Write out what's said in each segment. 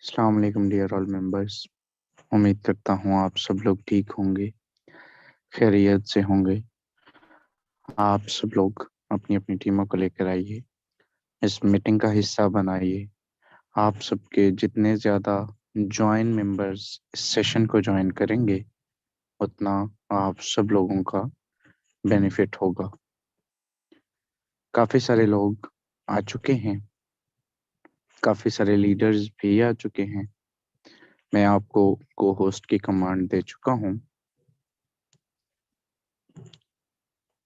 अस्सलाम वालेकुम dear all members. उम्मीद करता हूँ आप सब लोग ठीक होंगे, खैरियत से होंगे। आप सब लोग अपनी अपनी टीमों को लेकर आइए, इस मीटिंग का हिस्सा बनाइए। आप सबके जितने ज़्यादा ज्वाइन मेंबर्स इस सेशन को ज्वाइन करेंगे, उतना आप सब लोगों का बेनिफिट होगा। काफ़ी सारे लोग आ चुके हैं, काफ़ी सारे लीडर्स भी आ चुके हैं। मैं आपको को होस्ट की कमांड दे चुका हूँ।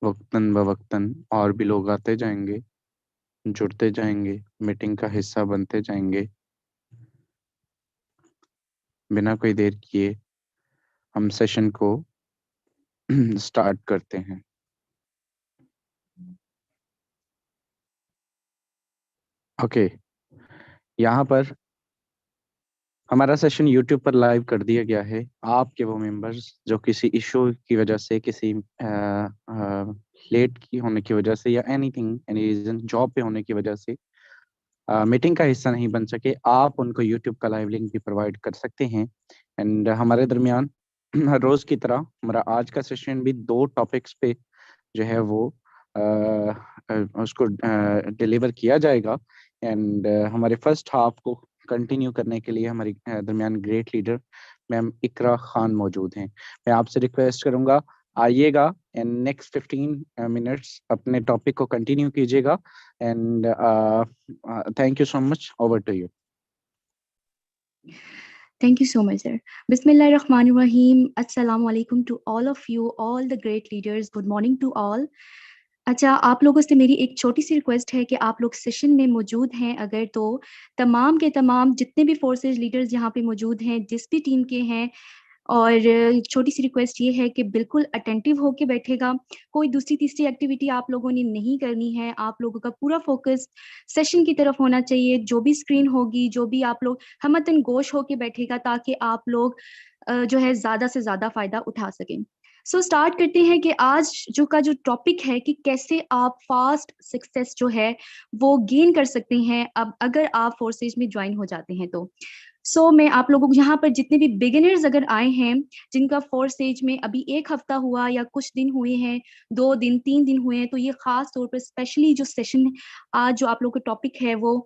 वक्तन बवक्तन और भी लोग आते जाएंगे, जुड़ते जाएंगे, मीटिंग का हिस्सा बनते जाएंगे। बिना कोई देर किए हम सेशन को स्टार्ट करते हैं। ओके, यहाँ पर हमारा सेशन यूट्यूब पर लाइव कर दिया गया है। आपके वो मेंबर्स जो किसी इशू की वजह से, किसी लेट की होने की वजह से या एनीथिंग एनी रीजन, जॉब पे होने की वजह से मीटिंग का हिस्सा नहीं बन सके, आप उनको यूट्यूब का लाइव लिंक भी प्रोवाइड कर सकते हैं। एंड हमारे दरमियान हर रोज की तरह हमारा आज का सेशन भी दो टॉपिक्स पे जो है वो उसको डिलीवर किया जाएगा। एंड हमारे फर्स्ट हाफ को कंटिन्यू करने के लिए हमारी दरमियान great leader ma'am Iqra Khan मौजूद हैं। मैं आपसे रिक्वेस्ट करूंगा, आइएगा एंड नेक्स्ट 15 मिनट्स अपने टॉपिक को कंटिन्यू कीजिएगा। And thank you so much, over to you. Thank you so much, sir. Bismillahirrahmanirrahim. Assalamu alaikum to all of you, all the great leaders. Good morning to all. अच्छा, आप लोगों से मेरी एक छोटी सी रिक्वेस्ट है कि आप लोग सेशन में मौजूद हैं अगर, तो तमाम के तमाम जितने भी फोर्सेज लीडर्स यहाँ पे मौजूद हैं, जिस भी टीम के हैं, और एक छोटी सी रिक्वेस्ट ये है कि बिल्कुल अटेंटिव होके बैठेगा। कोई दूसरी तीसरी एक्टिविटी आप लोगों ने नहीं करनी है। आप लोगों का पूरा फोकस सेशन की तरफ होना चाहिए। जो भी स्क्रीन होगी, जो भी आप लोग हमतन गोश होके बैठेगा, ताकि आप लोग जो है ज्यादा से ज्यादा फायदा उठा सकें। सो स्टार्ट करते हैं कि आज जो टॉपिक है कि कैसे आप फास्ट सक्सेस जो है वो गेन कर सकते हैं अब अगर आप फोर्सेज में ज्वाइन हो जाते हैं तो। मैं आप लोगों को यहाँ पर जितने भी बिगिनर्स अगर आए हैं, जिनका फोर्थ स्टेज में अभी एक हफ्ता हुआ या कुछ दिन हुए हैं, 2 दिन 3 दिन हुए हैं, तो ये खास तौर पर स्पेशली जो सेशन आज जो आप लोग का टॉपिक है वो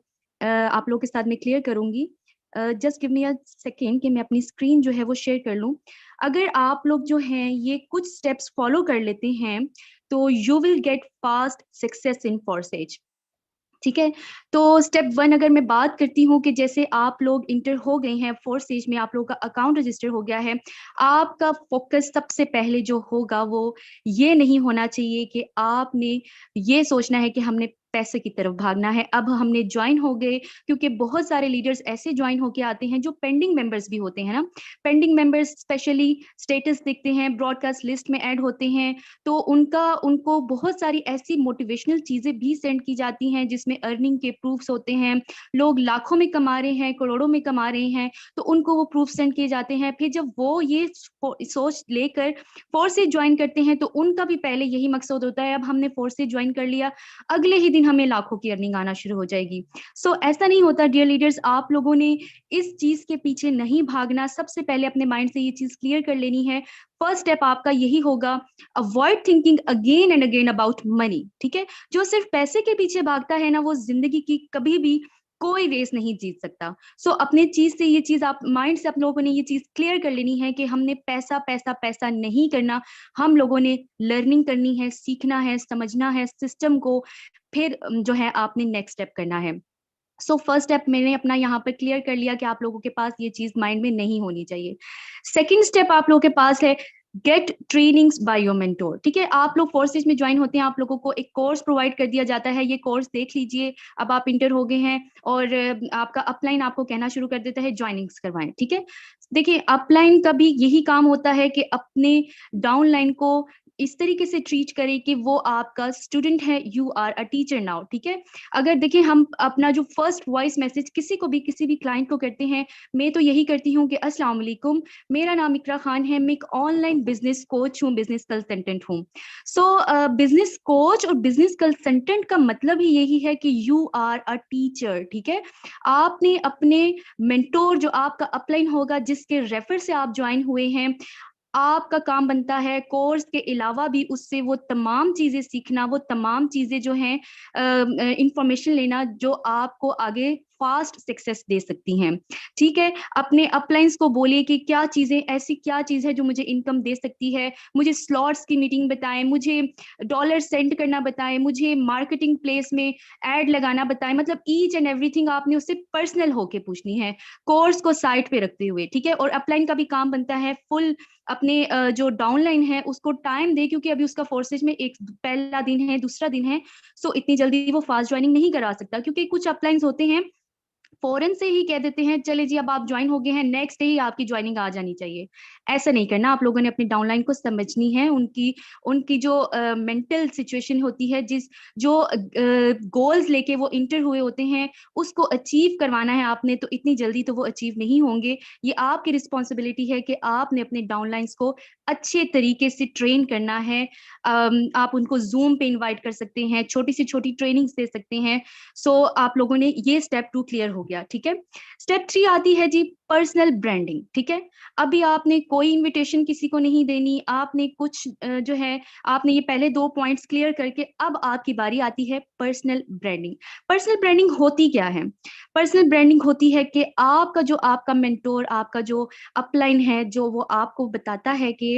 आप लोग के साथ में क्लियर करूंगी। Just give me a second कि मैं अपनी स्क्रीन जो है वो शेयर कर लूं। अगर आप लोग जो हैं ये कुछ स्टेप्स फॉलो कर लेते हैं तो you will get fast success in fourth stage. ठीक है, तो स्टेप 1 अगर मैं बात करती हूँ कि जैसे आप लोग इंटर हो गए हैं फोर्थ स्टेज में, आप लोगों का अकाउंट रजिस्टर हो गया है, आपका फोकस सबसे पहले जो होगा वो ये नहीं होना चाहिए कि आपने ये सोचना है कि हमने पैसे की तरफ भागना है। अब हमने ज्वाइन हो गए, क्योंकि बहुत सारे लीडर्स ऐसे ज्वाइन होके आते हैं जो पेंडिंग मेंबर्स भी होते हैं ना। पेंडिंग मेंबर्स स्पेशली स्टेटस देखते हैं, ब्रॉडकास्ट लिस्ट में ऐड होते हैं, तो उनको बहुत सारी ऐसी मोटिवेशनल चीजें भी सेंड की जाती हैं जिसमें अर्निंग के प्रूफ्स होते हैं। लोग लाखों में कमा रहे हैं, करोड़ों में कमा रहे हैं, तो उनको वो प्रूफ सेंड किए जाते हैं। फिर जब वो ये सोच लेकर फोर्स से ज्वाइन करते हैं तो उनका भी पहले यही मकसद होता है, अब हमने फोर्स से ज्वाइन कर लिया, अगले ही दिन हमें लाखों की अर्निंग आना शुरू हो जाएगी। ऐसा नहीं होता डियर लीडर्स। आप लोगों ने इस चीज के पीछे नहीं भागना। सबसे पहले अपने माइंड से ये चीज क्लियर कर लेनी है। फर्स्ट स्टेप आपका यही होगा, avoid thinking again and again about money. ठीक है, जो सिर्फ पैसे के पीछे भागता है ना, वो जिंदगी की कभी भी कोई रेस नहीं जीत सकता। अपने चीज से ये चीज आप माइंड से आप लोगों ने ये चीज क्लियर कर लेनी है कि हमने पैसा पैसा पैसा नहीं करना। हम लोगों ने लर्निंग करनी है, सीखना है, समझना है सिस्टम को, फिर जो है आपने नेक्स्ट स्टेप करना है। फर्स्ट स्टेप मैंने अपना यहाँ पर क्लियर कर लिया कि आप लोगों के पास ये चीज माइंड में नहीं होनी चाहिए। सेकंड स्टेप आप लोगों के पास है, get trainings by your mentor. ठीक है, आप लोग फोर्सेज में ज्वाइन होते हैं, आप लोगों को एक कोर्स प्रोवाइड कर दिया जाता है। ये कोर्स देख लीजिए, अब आप इंटर हो गए हैं और आपका अपलाइन आपको कहना शुरू कर देता है ज्वाइनिंग्स करवाएं। ठीक है, देखिए अपलाइन का भी यही काम होता है कि अपने डाउनलाइन को इस तरीके से ट्रीट करें कि वो आपका स्टूडेंट है, you are a teacher now, ठीक है। अगर देखिए हम अपना जो फर्स्ट वॉइस मैसेज किसी भी क्लाइंट को करते हैं, मैं तो यही करती हूँ कि अस्सलाम वालेकुम, मेरा नाम इकरा खान है, मैं एक ऑनलाइन बिजनेस कोच हूँ, बिजनेस कंसल्टेंट हूँ। सो बिजनेस कोच और बिजनेस कंसल्टेंट का मतलब ही यही है कि यू आर अ टीचर, ठीक है। आपने अपने मेंटोर जो आपका अपलाइन होगा, जिसके रेफर से आप ज्वाइन हुए हैं, आपका काम बनता है कोर्स के अलावा भी उससे वो तमाम चीजें सीखना, वो तमाम चीजें जो हैं इंफॉर्मेशन लेना जो आपको आगे फास्ट सक्सेस दे सकती हैं, ठीक है। अपने अपलाइंस को बोलिए कि क्या चीजें, ऐसी क्या चीज है जो मुझे इनकम दे सकती है, मुझे स्लॉट्स की मीटिंग बताएं, मुझे डॉलर सेंड करना बताएं, मुझे मार्केटिंग प्लेस में एड लगाना बताएं। मतलब ईच एंड एवरीथिंग आपने उससे पर्सनल होके पूछनी है, कोर्स को साइड पे रखते हुए, ठीक है। और अपलाइन का भी काम बनता है फुल अपने जो डाउनलाइन है उसको टाइम दे, क्योंकि अभी उसका फोर्सेज में एक पहला दिन है, दूसरा दिन है, सो इतनी जल्दी वो फास्ट ज्वाइनिंग नहीं करा सकता, क्योंकि कुछ अपलाइंस होते हैं फौरन से ही कह देते हैं चले जी अब आप ज्वाइन हो गए हैं, नेक्स्ट डे ही आपकी ज्वाइनिंग आ जानी चाहिए। ऐसा नहीं करना, आप लोगों ने अपनी डाउनलाइन को समझनी है, उनकी उनकी जो मेंटल सिचुएशन होती है, जिस जो गोल्स लेके वो इंटर हुए होते हैं, उसको अचीव करवाना है आपने, तो इतनी जल्दी तो वो अचीव नहीं होंगे। ये आपकी रिस्पॉन्सिबिलिटी है कि आपने अपने डाउनलाइंस को अच्छे तरीके से ट्रेन करना है। आप उनको जूम पे इन्वाइट कर सकते हैं, छोटी सी छोटी ट्रेनिंग्स दे सकते हैं। सो आप लोगों ने ये स्टेप 2 क्लियर हो गया, ठीक है। स्टेप 3 आती है जी पर्सनल ब्रांडिंग, ठीक है। अभी आपने कोई इनविटेशन किसी को नहीं देनी, आपने कुछ जो है आपने ये पहले 2 पॉइंट्स क्लियर करके अब आपकी बारी आती है पर्सनल ब्रांडिंग। पर्सनल ब्रांडिंग होती क्या है? पर्सनल ब्रांडिंग होती है कि आपका जो आपका मेंटोर, आपका जो अपलाइन है, जो वो आपको बताता है कि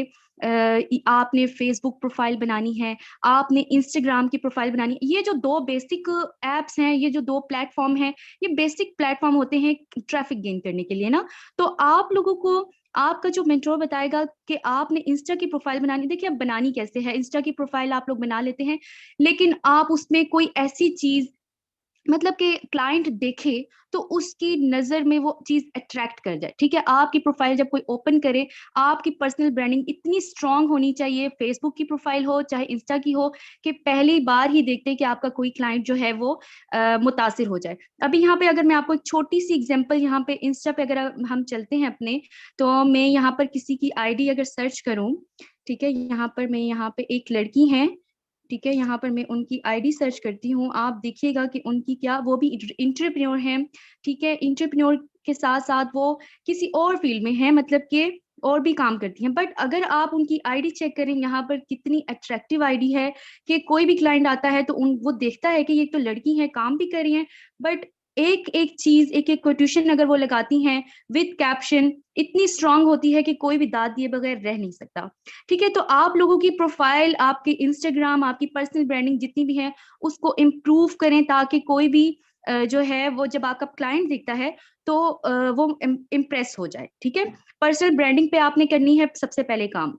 आपने फेसबुक प्रोफाइल बनानी है, आपने इंस्टाग्राम की प्रोफाइल बनानी है। ये जो 2 बेसिक एप्स हैं, ये जो 2 प्लेटफॉर्म हैं, ये बेसिक प्लेटफॉर्म होते हैं ट्रैफिक गेन करने के लिए ना। तो आप लोगों को आपका जो मेंटोर बताएगा कि आपने इंस्टा की प्रोफाइल बनानी, देखिए अब बनानी कैसे है, इंस्टा की प्रोफाइल आप लोग बना लेते हैं, लेकिन आप उसमें कोई ऐसी चीज, मतलब कि क्लाइंट देखे तो उसकी नजर में वो चीज अट्रैक्ट कर जाए, ठीक है। आपकी प्रोफाइल जब कोई ओपन करे, आपकी पर्सनल ब्रांडिंग इतनी स्ट्रांग होनी चाहिए, फेसबुक की प्रोफाइल हो चाहे इंस्टा की हो, कि पहली बार ही देखते कि आपका कोई क्लाइंट जो है वो मुतासिर हो जाए। अभी यहाँ पे अगर मैं आपको एक छोटी सी एग्जांपल, यहाँ पे इंस्टा पे अगर हम चलते हैं अपने, तो मैं यहाँ पर किसी की आईडी अगर सर्च करूँ, ठीक है, यहाँ पर मैं यहाँ पे एक लड़की है, ठीक है, यहाँ पर मैं उनकी आईडी सर्च करती हूँ, आप देखिएगा कि उनकी क्या, वो भी इंटरप्रेन्योर हैं, ठीक है। इंटरप्रेन्योर के साथ साथ वो किसी और फील्ड में है, मतलब कि और भी काम करती हैं। बट अगर आप उनकी आईडी चेक करें, यहाँ पर कितनी अट्रैक्टिव आईडी है कि कोई भी क्लाइंट आता है तो वो देखता है कि ये तो लड़की है, काम भी कर रही हैं, बट एक एक चीज, एक एक क्वेश्चन अगर वो लगाती हैं विद कैप्शन, इतनी स्ट्रांग होती है कि कोई भी दाद दिए बगैर रह नहीं सकता, ठीक है। तो आप लोगों की प्रोफाइल, आपकी इंस्टाग्राम, आपकी पर्सनल ब्रांडिंग जितनी भी है, उसको इम्प्रूव करें, ताकि कोई भी जो है वो जब आपका क्लाइंट देखता है तो वो इम्प्रेस हो जाए, ठीक है। पर्सनल ब्रांडिंग पे आपने करनी है सबसे पहले काम।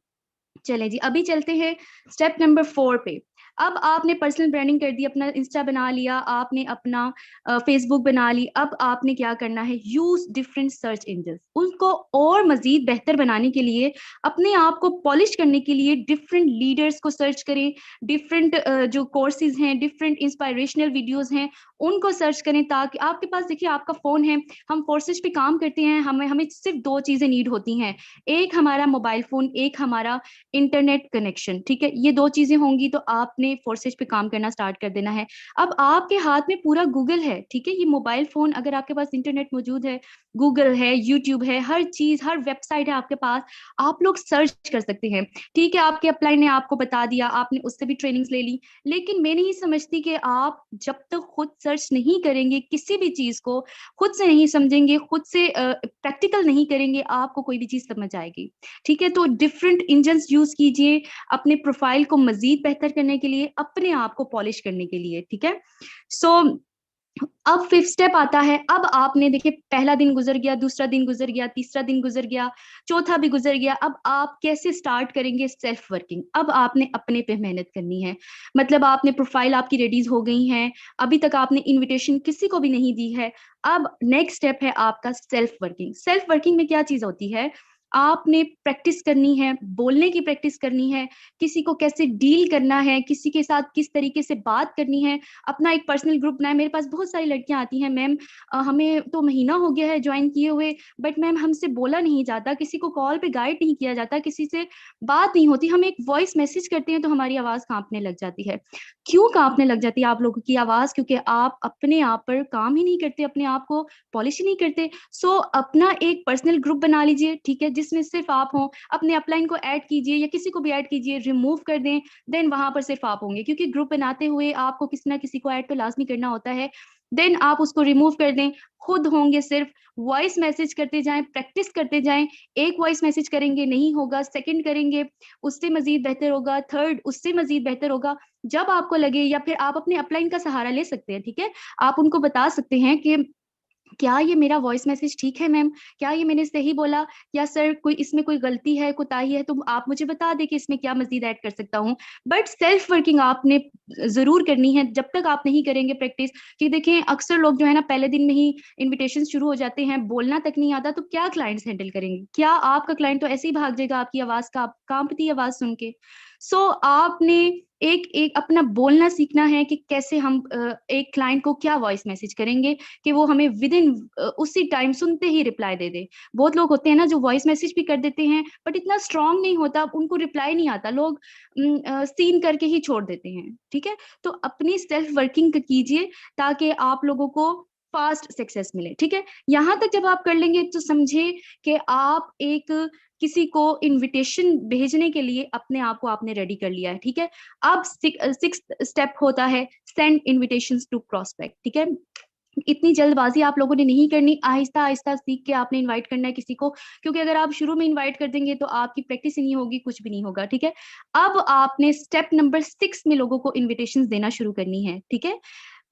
चलें जी, अभी चलते हैं स्टेप नंबर 4 पे। अब आपने पर्सनल ब्रांडिंग कर दी, अपना इंस्टा बना लिया, आपने अपना फेसबुक बना ली, अब आपने क्या करना है, यूज डिफरेंट सर्च इंजन, उनको और मजीद बेहतर बनाने के लिए, अपने आप को पॉलिश करने के लिए डिफरेंट लीडर्स को सर्च करें, डिफरेंट जो कोर्सेज हैं, डिफरेंट इंस्पायरेशनल वीडियोस हैं, उनको सर्च करें, ताकि आपके पास, देखिए आपका फोन है, हम फोर्सेज पे काम करते हैं, हमें हमें सिर्फ 2 चीजें नीड होती हैं, एक हमारा मोबाइल फोन, एक हमारा इंटरनेट कनेक्शन, ठीक है। ये 2 चीजें होंगी तो आपने फोर्सेज पे काम करना स्टार्ट कर देना है। अब आपके हाथ में पूरा गूगल है, ठीक है, ये मोबाइल फोन, अगर आपके पास इंटरनेट मौजूद है, गूगल है, यूट्यूब है, हर चीज, हर वेबसाइट है आपके पास, आप लोग सर्च कर सकते हैं, ठीक है। आपके अपलाइन ने आपको बता दिया, आपने उससे भी ट्रेनिंग्स ले ली, लेकिन मैं नहीं समझती कि आप जब तक खुद सर्च नहीं करेंगे, किसी भी चीज को खुद से नहीं समझेंगे, खुद से प्रैक्टिकल नहीं करेंगे, आपको कोई भी चीज समझ आएगी, ठीक है। तो डिफरेंट इंजन्स यूज कीजिए अपने प्रोफाइल को मजीद बेहतर करने के लिए, अपने आप को पॉलिश करने के लिए, ठीक है। सो अब 5th स्टेप आता है। अब आपने देखिए पहला दिन गुजर गया, दूसरा दिन गुजर गया, तीसरा दिन गुजर गया, चौथा भी गुजर गया, अब आप कैसे स्टार्ट करेंगे सेल्फ वर्किंग? अब आपने अपने पे मेहनत करनी है, मतलब आपने प्रोफाइल आपकी रेडीज हो गई हैं, अभी तक आपने इनविटेशन किसी को भी नहीं दी है। अब नेक्स्ट स्टेप है आपका सेल्फ वर्किंग। सेल्फ वर्किंग में क्या चीज होती है, आपने प्रैक्टिस करनी है, बोलने की प्रैक्टिस करनी है, किसी को कैसे डील करना है, किसी के साथ किस तरीके से बात करनी है, अपना एक पर्सनल ग्रुप बनाए। मेरे पास बहुत सारी लड़कियां आती हैं, मैम हमें तो महीना हो गया है ज्वाइन किए हुए, बट मैम हमसे बोला नहीं जाता, किसी को कॉल पे गाइड नहीं किया जाता, किसी से बात नहीं होती, हम एक वॉइस मैसेज करते हैं तो हमारी आवाज कांपने लग जाती है। क्यों कांपने लग जाती है आप लोगों की आवाज? क्योंकि आप अपने आप पर काम ही नहीं करते, अपने आप को पॉलिश ही नहीं करते। सो अपना एक पर्सनल ग्रुप बना लीजिए, ठीक है, जिसमें सिर्फ आप हों। अपने अपलाइन को ऐड कीजिए या किसी को भी ऐड कीजिए, रिमूव कर दें, देन वहां पर सिर्फ आप होंगे, क्योंकि ग्रुप बनाते हुए आपको किसी ना किसी को ऐड तो लाजमी करना होता है। देन आप उसको रिमूव कर दें, खुद होंगे सिर्फ, वॉइस मैसेज करते जाएं, प्रैक्टिस करते जाएं। एक वॉइस मैसेज करेंगे नहीं होगा, सेकंड करेंगे उससे मजीद बेहतर होगा, थर्ड उससे मजीद बेहतर होगा। जब आपको लगे, या फिर आप अपने अपलाइन का सहारा ले सकते हैं, ठीक है, आप उनको बता सकते हैं कि क्या ये मेरा वॉइस मैसेज ठीक है मैम, क्या ये मैंने सही बोला, या सर कोई इसमें कोई गलती है, कोताही है, तो आप मुझे बता दें कि इसमें क्या मजीद ऐड कर सकता हूँ। बट सेल्फ वर्किंग आपने जरूर करनी है, जब तक आप नहीं करेंगे प्रैक्टिस। कि देखें अक्सर लोग जो है ना पहले दिन में ही इन्विटेशन शुरू हो जाते हैं, बोलना तक नहीं आता, तो क्या क्लाइंट्स हैंडल करेंगे? क्या आपका क्लाइंट तो ऐसे ही भाग जाएगा आपकी आवाज का, कांपती आवाज सुन के। सो आपने एक एक अपना बोलना सीखना है कि कैसे हम एक क्लाइंट को क्या वॉइस मैसेज करेंगे कि वो हमें विद इन उसी टाइम सुनते ही रिप्लाई दे दे। बहुत लोग होते हैं ना जो वॉइस मैसेज भी कर देते हैं बट इतना स्ट्रांग नहीं होता, उनको रिप्लाई नहीं आता, लोग सीन करके ही छोड़ देते हैं, ठीक है। तो अपनी सेल्फ वर्किंग कीजिए ताकि आप लोगों को फास्ट सक्सेस मिले, ठीक है। यहाँ तक जब आप कर लेंगे तो समझे कि आप एक किसी को इनविटेशन भेजने के लिए अपने आप को आपने रेडी कर लिया है, ठीक है। अब सिक्स स्टेप होता है सेंड इनविटेशंस टू प्रोस्पेक्ट, ठीक है। इतनी जल्दबाजी आप लोगों ने नहीं करनी, आहिस्ता आहिस्ता सीख के आपने इनवाइट करना है किसी को, क्योंकि अगर आप शुरू में इनवाइट कर देंगे तो आपकी प्रैक्टिस ही नहीं होगी, कुछ भी नहीं होगा, ठीक है। अब आपने स्टेप नंबर 6 में लोगों को इनविटेशंस देना शुरू करनी है, ठीक है।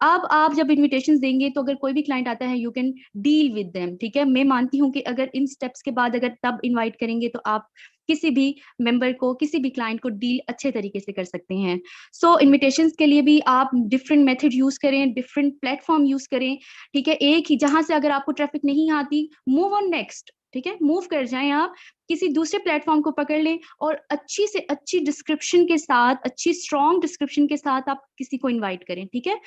अब आप जब इनविटेशंस देंगे तो अगर कोई भी क्लाइंट आता है you can deal with them, ठीक है। मैं मानती हूँ कि अगर इन स्टेप्स के बाद अगर तब इनवाइट करेंगे तो आप किसी भी मेंबर को, किसी भी क्लाइंट को डील अच्छे तरीके से कर सकते हैं। सो इनविटेशंस के लिए भी आप डिफरेंट मेथड यूज करें, डिफरेंट प्लेटफॉर्म यूज करें, ठीक है। एक ही जहां से अगर आपको ट्रैफिक नहीं आती, मूव ऑन नेक्स्ट, ठीक है, मूव कर जाएं आप, किसी दूसरे प्लेटफॉर्म को पकड़ लें और अच्छी से अच्छी डिस्क्रिप्शन के साथ, अच्छी स्ट्रॉन्ग डिस्क्रिप्शन के साथ आप किसी को इनवाइट करें, ठीक है,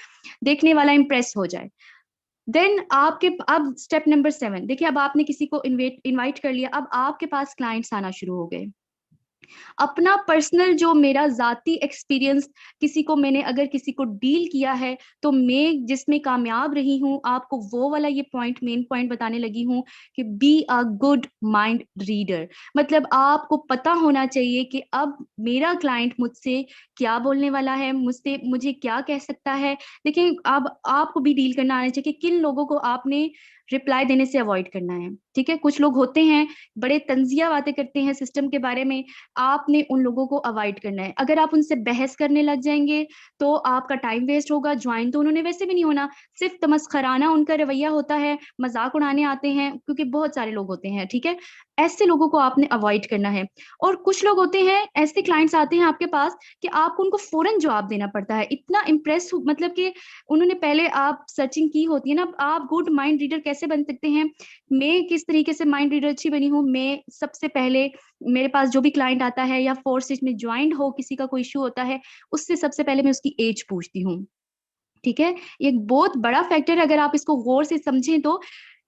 देखने वाला इंप्रेस हो जाए। देन आपके अब स्टेप नंबर 7, देखिए अब आपने किसी को इनवाइट कर लिया, अब आपके पास क्लाइंट्स आना शुरू हो गए। अपना पर्सनल जो मेरा जाती एक्सपीरियंस, किसी को मैंने अगर किसी को डील किया है तो मैं जिसमें कामयाब रही हूँ, आपको वो वाला ये पॉइंट, मेन पॉइंट बताने लगी हूँ कि be a good mind reader. मतलब आपको पता होना चाहिए कि अब मेरा क्लाइंट मुझसे क्या बोलने वाला है, मुझसे मुझे क्या कह सकता है। देखिए अब आपको भी डील करना आना चाहिए कि किन लोगों को आपने रिप्लाई देने से अवॉइड करना है, ठीक है। कुछ लोग होते हैं बड़े तंजिया बातें करते हैं सिस्टम के बारे में, आपने उन लोगों को अवॉइड करना है। अगर आप उनसे बहस करने लग जाएंगे तो आपका टाइम वेस्ट होगा, ज्वाइन तो उन्होंने वैसे भी नहीं होना, सिर्फ तमस्खराना उनका रवैया होता है, मजाक उड़ाने आते हैं, क्योंकि बहुत सारे लोग होते हैं, ठीक है। ऐसे लोगों को आपने अवॉइड करना है। और कुछ लोग होते हैं, ऐसे क्लाइंट्स आते हैं आपके पास कि आपको उनको फौरन जवाब देना पड़ता है, इतना इम्प्रेस, मतलब कि उन्होंने पहले आप सर्चिंग की होती है ना। आप गुड माइंड रीडर कैसे बन सकते हैं? मैं किस तरीके से माइंड रीडर अच्छी बनी हूँ? मैं सबसे पहले मेरे पास जो भी क्लाइंट आता है या फोर्सेज में ज्वाइंट हो, किसी का कोई इशू होता है, उससे सबसे पहले मैं उसकी एज पूछती हूँ, ठीक है। ये एक बहुत बड़ा फैक्टर है, अगर आप इसको गौर से समझें तो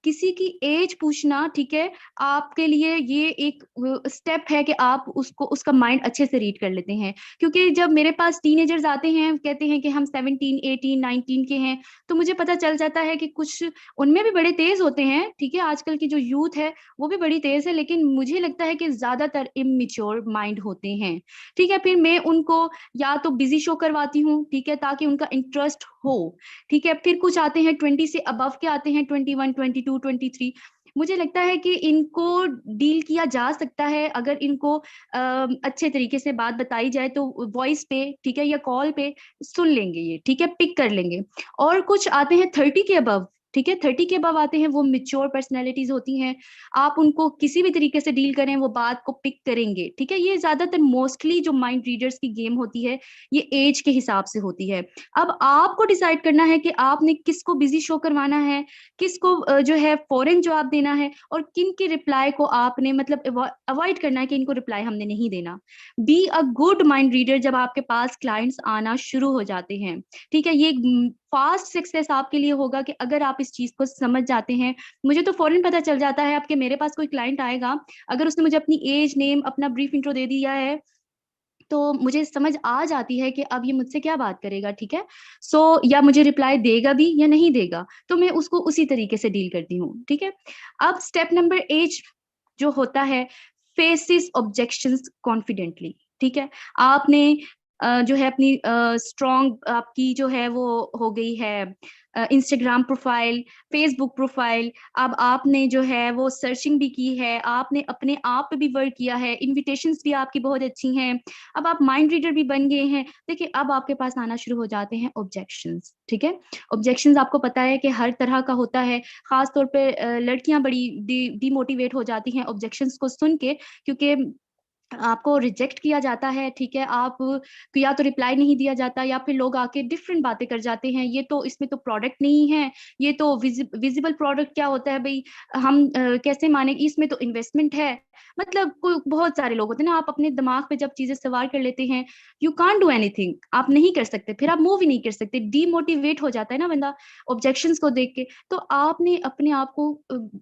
किसी की एज पूछना, ठीक है, आपके लिए ये एक स्टेप है कि आप उसको, उसका माइंड अच्छे से रीड कर लेते हैं। क्योंकि जब मेरे पास टीनेजर्स आते हैं, कहते हैं कि हम 17, 18, 19 के हैं, तो मुझे पता चल जाता है कि कुछ उनमें भी बड़े तेज होते हैं, ठीक है, आजकल की जो यूथ है वो भी बड़ी तेज है, लेकिन मुझे लगता है कि ज्यादातर इमेच्योर माइंड होते हैं, ठीक है। फिर मैं उनको या तो बिजी शो करवाती हूँ, ठीक है, ताकि उनका इंटरेस्ट हो, ठीक है। फिर कुछ आते हैं 20 से अबव के आते हैं, 21, 22, 23। मुझे लगता है कि इनको डील किया जा सकता है अगर इनको अच्छे तरीके से बात बताई जाए तो वॉइस पे, ठीक है, या कॉल पे सुन लेंगे ये, ठीक है, पिक कर लेंगे। और कुछ आते हैं 30 के अबव, ठीक है। 30 के अबव आते हैं, वो मेच्योर पर्सनैलिटीज होती हैं, आप उनको किसी भी तरीके से डील करें वो बात को पिक करेंगे, ठीक है। ये ज्यादातर मोस्टली जो माइंड रीडर्स की गेम होती है ये एज के हिसाब से होती है। अब आपको डिसाइड करना है कि आपने किसको बिजी शो करवाना है, किसको जो है फॉरेन जवाब देना है, और किन के रिप्लाई को आपने मतलब अवॉइड करना है कि इनको रिप्लाई हमने नहीं देना। Be a good mind reader जब आपके पास क्लाइंट्स आना शुरू हो जाते हैं, ठीक है। ये फास्ट सक्सेस आपके लिए होगा कि अगर आप इस चीज को समझ जाते हैं। मुझे तो फौरन पता चल जाता है आपके मेरे पास कोई क्लाइंट आएगा, अगर उसने मुझे अपनी एज, नेम, अपना ब्रीफ इंट्रो दे दिया है तो मुझे समझ आ जाती है कि अब ये मुझसे क्या बात करेगा, ठीक है। या मुझे रिप्लाई देगा भी या नहीं देगा, तो मैं उसको उसी तरीके से डील करती हूँ, ठीक है। अब स्टेप नंबर 8 जो होता है, फेसिस ऑब्जेक्शंस कॉन्फिडेंटली, ठीक है। आपने जो है अपनी स्ट्रॉन्ग आपकी जो है वो हो गई है इंस्टाग्राम प्रोफाइल, फेसबुक प्रोफाइल, अब आपने जो है वो सर्चिंग भी की है, आपने अपने आप पे भी वर्क किया है, इन्विटेशंस भी आपकी बहुत अच्छी हैं, अब आप माइंड रीडर भी बन गए हैं। देखिए अब आपके पास आना शुरू हो जाते हैं ऑब्जेक्शंस, ठीक है। ऑब्जेक्शंस आपको पता है कि हर तरह का होता है, खास तौर पे लड़कियां बड़ी डिमोटिवेट हो जाती हैं ऑब्जेक्शंस को सुन के, क्योंकि आपको रिजेक्ट किया जाता है, ठीक है। आप या तो रिप्लाई नहीं दिया जाता या फिर लोग आके डिफरेंट बातें कर जाते हैं, ये तो इसमें तो प्रोडक्ट नहीं है, ये तो विजिबल प्रोडक्ट क्या होता है भाई, हम कैसे माने, इसमें तो इन्वेस्टमेंट है। मतलब बहुत सारे लोग होते हैं ना, आप अपने दिमाग पे जब चीजें सवार कर लेते हैं, यू कांट डू एनीथिंग, आप नहीं कर सकते, फिर आप मूव ही नहीं कर सकते, डीमोटिवेट हो जाता है ना बंदा ऑब्जेक्शंस को देख के। तो आपने अपने आप को